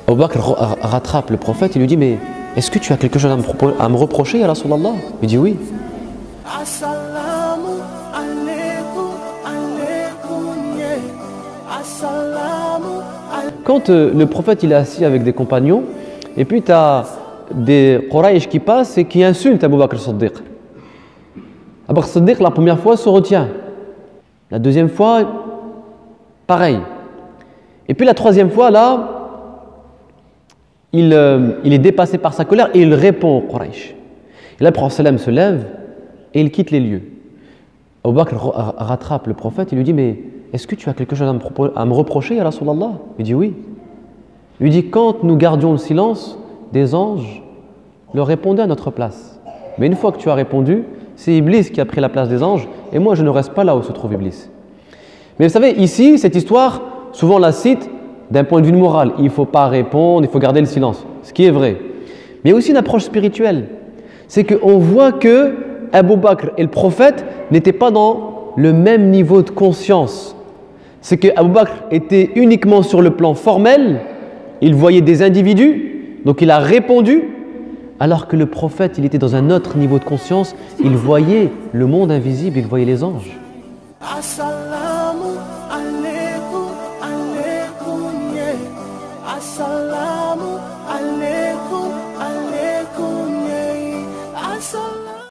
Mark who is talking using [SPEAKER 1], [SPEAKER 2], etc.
[SPEAKER 1] Abu Bakr rattrape le prophète et lui dit, mais est-ce que tu as quelque chose à me reprocher, ya Rasulallah? Il dit oui. Quand le prophète il est assis avec des compagnons, et puis tu as des Quraysh qui passent et qui insultent Abu Bakr Siddiq. Abu Bakr Siddiq, la première fois, se retient. La deuxième fois, pareil. Et puis la troisième fois, là, il est dépassé par sa colère et il répond au Quraysh. Et là, le prophète se lève et il quitte les lieux. Abu Bakr rattrape le prophète et lui dit, mais est-ce que tu as quelque chose à me reprocher, ya Rasulallah? Il dit oui. Il lui dit, quand nous gardions le silence, des anges leur répondaient à notre place. Mais une fois que tu as répondu, c'est Iblis qui a pris la place des anges et moi je ne reste pas là où se trouve Iblis. Mais vous savez, ici, cette histoire, souvent on la cite d'un point de vue moral. Il ne faut pas répondre, il faut garder le silence, ce qui est vrai. Mais il y a aussi une approche spirituelle. C'est qu'on voit que Abu Bakr et le prophète n'étaient pas dans le même niveau de conscience. C'est que Abu Bakr était uniquement sur le plan formel, il voyait des individus, donc il a répondu, alors que le prophète, il était dans un autre niveau de conscience, il voyait le monde invisible, il voyait les anges. Assalamu alaikum, alaikum, yeah.